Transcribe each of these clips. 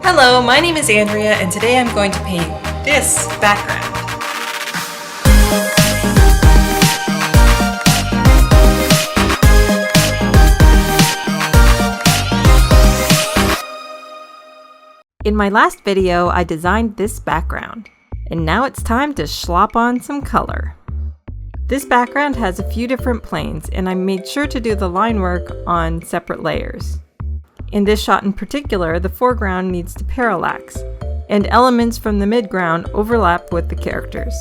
Hello, my name is Andrea, and today I'm going to paint this background. In my last video, I designed this background, and now it's time to slop on some color. This background has a few different planes, and I made sure to do the line work on separate layers. In this shot in particular, the foreground needs to parallax, and elements from the midground overlap with the characters.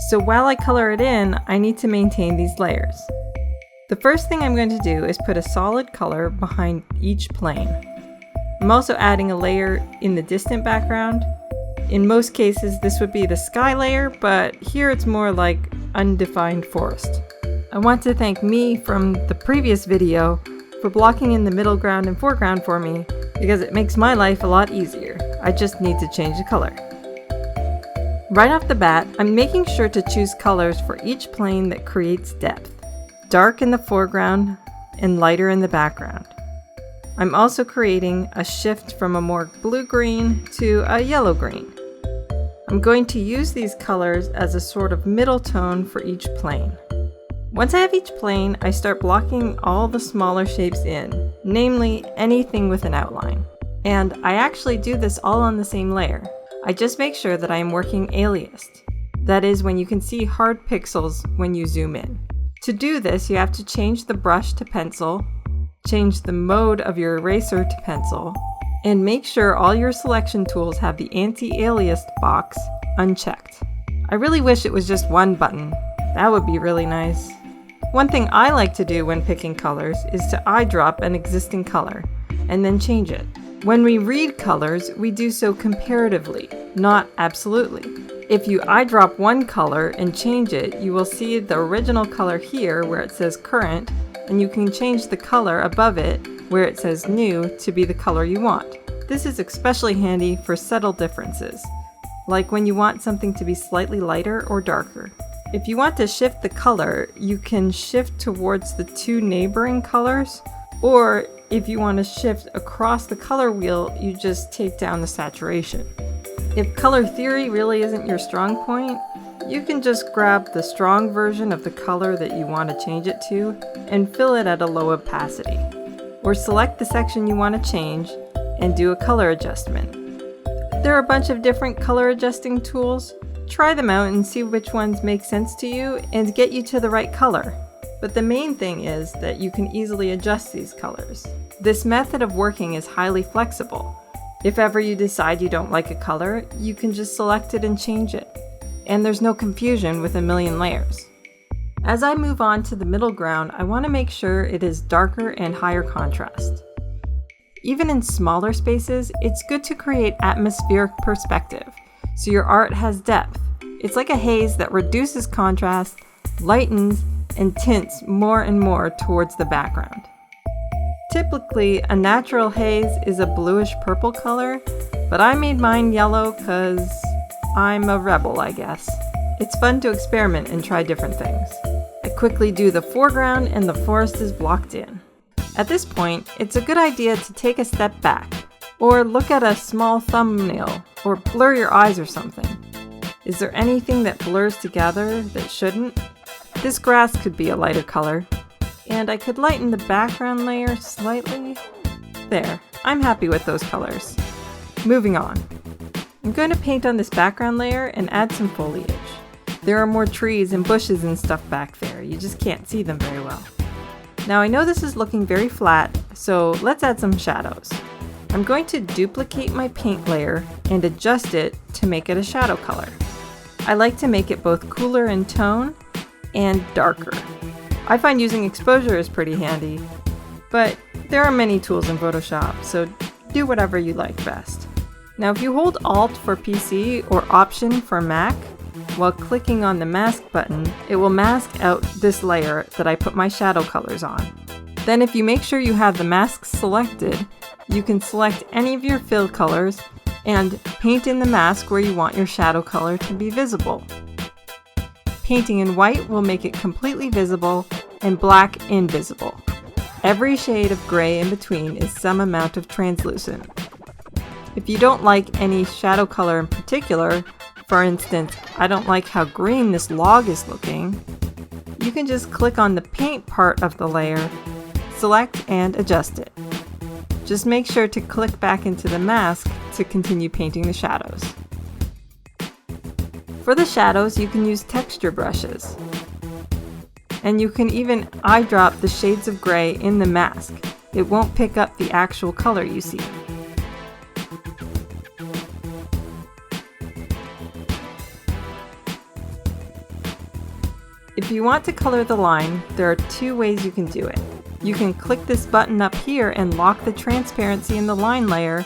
So while I color it in, I need to maintain these layers. The first thing I'm going to do is put a solid color behind each plane. I'm also adding a layer in the distant background. In most cases, this would be the sky layer, but here it's more like undefined forest. I want to thank me from the previous video for blocking in the middle ground and foreground for me, because it makes my life a lot easier. I just need to change the color. Right off the bat, I'm making sure to choose colors for each plane that creates depth. Dark in the foreground and lighter in the background. I'm also creating a shift from a more blue-green to a yellow-green. I'm going to use these colors as a sort of middle tone for each plane. Once I have each plane, I start blocking all the smaller shapes in, namely anything with an outline. And I actually do this all on the same layer. I just make sure that I am working aliased. That is, when you can see hard pixels when you zoom in. To do this, you have to change the brush to pencil, change the mode of your eraser to pencil, and make sure all your selection tools have the anti-aliased box unchecked. I really wish it was just one button. That would be really nice. One thing I like to do when picking colors is to eyedrop an existing color and then change it. When we read colors, we do so comparatively, not absolutely. If you eyedrop one color and change it, you will see the original color here where it says current, and you can change the color above it where it says new to be the color you want. This is especially handy for subtle differences, like when you want something to be slightly lighter or darker. If you want to shift the color, you can shift towards the two neighboring colors, or if you want to shift across the color wheel, you just take down the saturation. If color theory really isn't your strong point, you can just grab the strong version of the color that you want to change it to and fill it at a low opacity. Or select the section you want to change and do a color adjustment. There are a bunch of different color adjusting tools. Try them out and see which ones make sense to you and get you to the right color. But the main thing is that you can easily adjust these colors. This method of working is highly flexible. If ever you decide you don't like a color, you can just select it and change it. And there's no confusion with a million layers. As I move on to the middle ground, I want to make sure it is darker and higher contrast. Even in smaller spaces, it's good to create atmospheric perspective, so your art has depth. It's like a haze that reduces contrast, lightens, and tints more and more towards the background. Typically, a natural haze is a bluish purple color, but I made mine yellow because I'm a rebel, I guess. It's fun to experiment and try different things. I quickly do the foreground and the forest is blocked in. At this point, it's a good idea to take a step back, or look at a small thumbnail, or blur your eyes or something. Is there anything that blurs together that shouldn't? This grass could be a lighter color, and I could lighten the background layer slightly. There, I'm happy with those colors. Moving on. I'm going to paint on this background layer and add some foliage. There are more trees and bushes and stuff back there, you just can't see them very well. Now I know this is looking very flat, so let's add some shadows. I'm going to duplicate my paint layer and adjust it to make it a shadow color. I like to make it both cooler in tone and darker. I find using exposure is pretty handy, but there are many tools in Photoshop, so do whatever you like best. Now if you hold Alt for PC or Option for Mac, while clicking on the mask button, it will mask out this layer that I put my shadow colors on. Then if you make sure you have the masks selected, you can select any of your fill colors and paint in the mask where you want your shadow color to be visible. Painting in white will make it completely visible and black invisible. Every shade of gray in between is some amount of translucent. If you don't like any shadow color in particular, for instance, I don't like how green this log is looking, you can just click on the paint part of the layer, select and adjust it. Just make sure to click back into the mask to continue painting the shadows. For the shadows, you can use texture brushes. And you can even eyedrop the shades of gray in the mask. It won't pick up the actual color you see. If you want to color the line, there are two ways you can do it. You can click this button up here and lock the transparency in the line layer,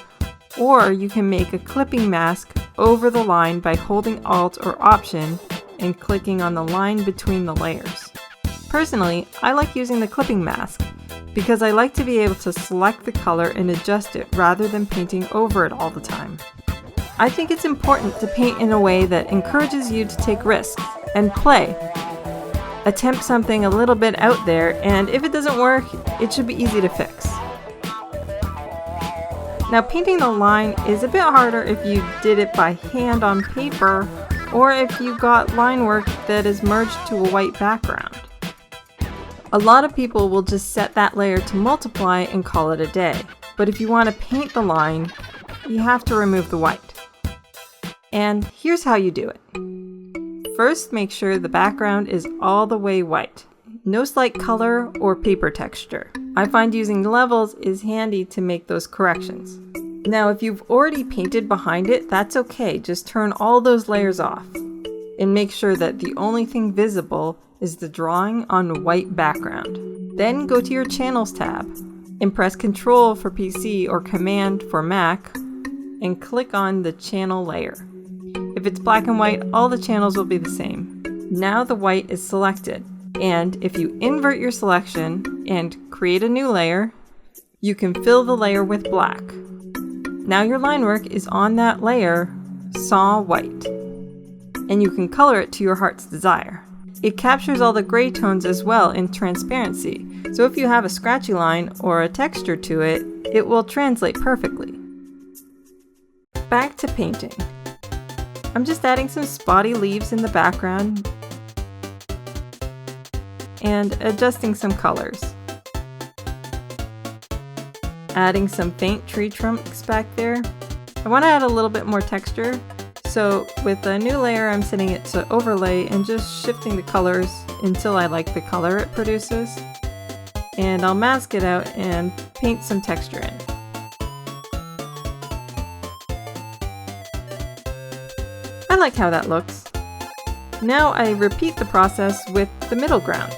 or you can make a clipping mask over the line by holding Alt or Option and clicking on the line between the layers. Personally, I like using the clipping mask because I like to be able to select the color and adjust it rather than painting over it all the time. I think it's important to paint in a way that encourages you to take risks and play. Attempt something a little bit out there, and if it doesn't work, it should be easy to fix. Now, painting the line is a bit harder if you did it by hand on paper, or if you got line work that is merged to a white background. A lot of people will just set that layer to multiply and call it a day, but if you want to paint the line, you have to remove the white. And here's how you do it. First, make sure the background is all the way white. No slight color or paper texture. I find using levels is handy to make those corrections. Now, if you've already painted behind it, that's okay. Just turn all those layers off and make sure that the only thing visible is the drawing on a white background. Then go to your Channels tab and press Ctrl for PC or Command for Mac and click on the channel layer. If it's black and white, all the channels will be the same. Now the white is selected, and if you invert your selection and create a new layer, you can fill the layer with black. Now your line work is on that layer, saw white, and you can color it to your heart's desire. It captures all the gray tones as well in transparency, so if you have a scratchy line or a texture to it, it will translate perfectly. Back to painting. I'm just adding some spotty leaves in the background and adjusting some colors. Adding some faint tree trunks back there. I want to add a little bit more texture, so with a new layer I'm setting it to overlay and just shifting the colors until I like the color it produces. And I'll mask it out and paint some texture in. I like how that looks. Now I repeat the process with the middle ground.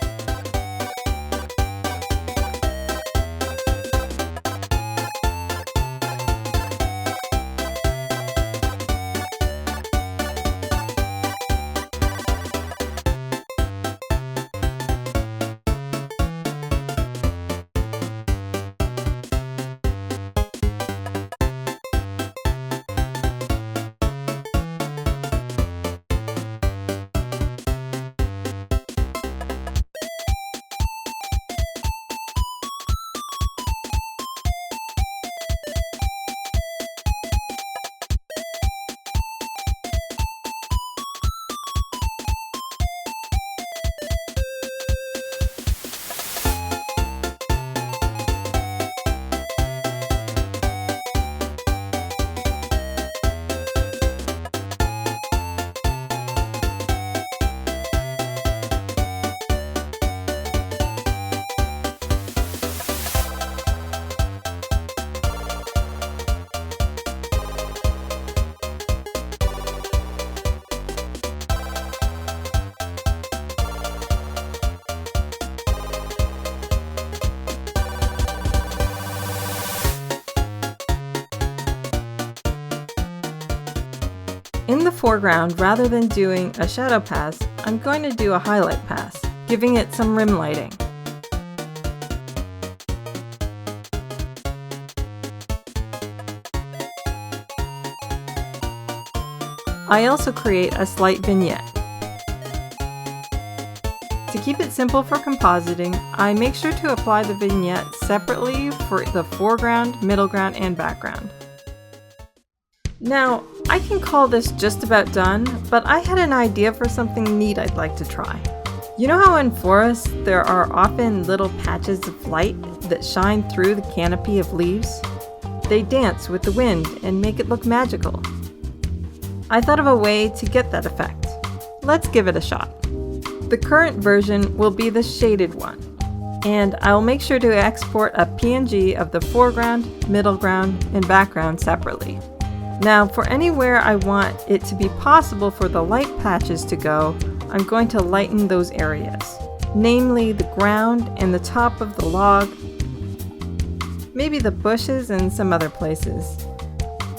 In the foreground, rather than doing a shadow pass, I'm going to do a highlight pass, giving it some rim lighting. I also create a slight vignette. To keep it simple for compositing, I make sure to apply the vignette separately for the foreground, middle ground, and background. Now, I can call this just about done, but I had an idea for something neat I'd like to try. You know how in forests there are often little patches of light that shine through the canopy of leaves? They dance with the wind and make it look magical. I thought of a way to get that effect. Let's give it a shot. The current version will be the shaded one, and I'll make sure to export a PNG of the foreground, middle ground, and background separately. Now, for anywhere I want it to be possible for the light patches to go, I'm going to lighten those areas, namely the ground and the top of the log, maybe the bushes and some other places.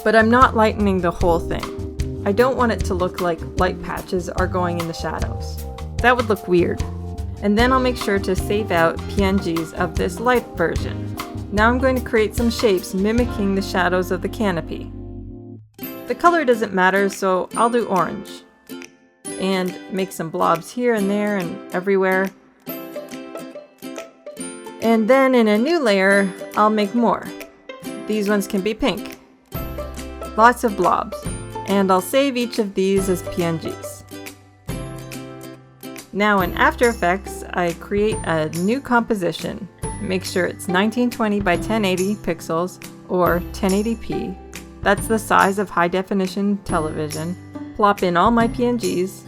But I'm not lightening the whole thing. I don't want it to look like light patches are going in the shadows. That would look weird. And then I'll make sure to save out PNGs of this light version. Now I'm going to create some shapes mimicking the shadows of the canopy. The color doesn't matter, so I'll do orange. And make some blobs here and there and everywhere. And then in a new layer, I'll make more. These ones can be pink. Lots of blobs. And I'll save each of these as PNGs. Now in After Effects, I create a new composition. Make sure it's 1920 by 1080 pixels or 1080p. That's the size of high definition television. Plop in all my PNGs,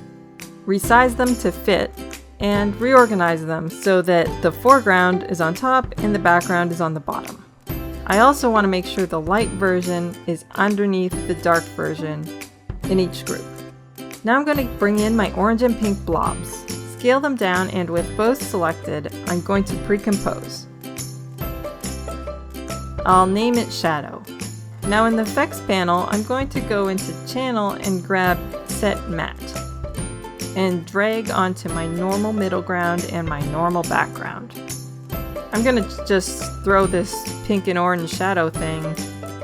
resize them to fit, and reorganize them so that the foreground is on top and the background is on the bottom. I also want to make sure the light version is underneath the dark version in each group. Now I'm going to bring in my orange and pink blobs, scale them down, and with both selected, I'm going to pre-compose. I'll name it Shadow. Now in the effects panel, I'm going to go into Channel and grab Set Matte and drag onto my normal middle ground and my normal background. I'm going to just throw this pink and orange shadow thing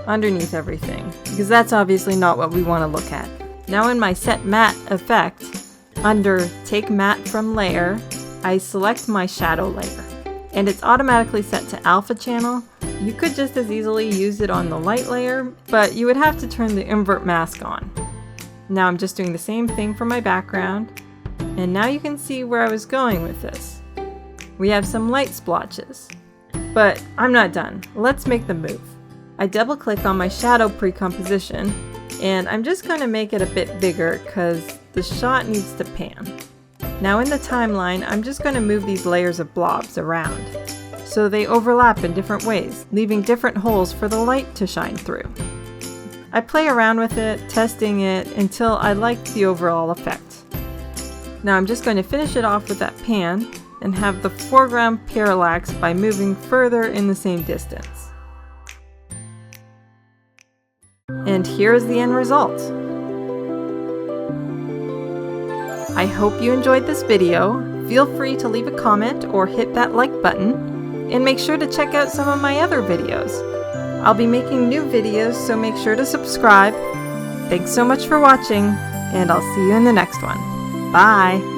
underneath everything because that's obviously not what we want to look at. Now in my Set Matte effect, under Take Matte from Layer, I select my shadow layer and it's automatically set to alpha channel. You could just as easily use it on the light layer, but you would have to turn the invert mask on. Now I'm just doing the same thing for my background, and now you can see where I was going with this. We have some light splotches, but I'm not done. Let's make the move. I double click on my shadow pre-composition, and I'm just going to make it a bit bigger because the shot needs to pan. Now in the timeline, I'm just going to move these layers of blobs around so they overlap in different ways, leaving different holes for the light to shine through. I play around with it, testing it until I like the overall effect. Now I'm just going to finish it off with that pan and have the foreground parallax by moving further in the same distance. And here's the end result. I hope you enjoyed this video. Feel free to leave a comment or hit that like button. And make sure to check out some of my other videos. I'll be making new videos, so make sure to subscribe. Thanks so much for watching, and I'll see you in the next one. Bye!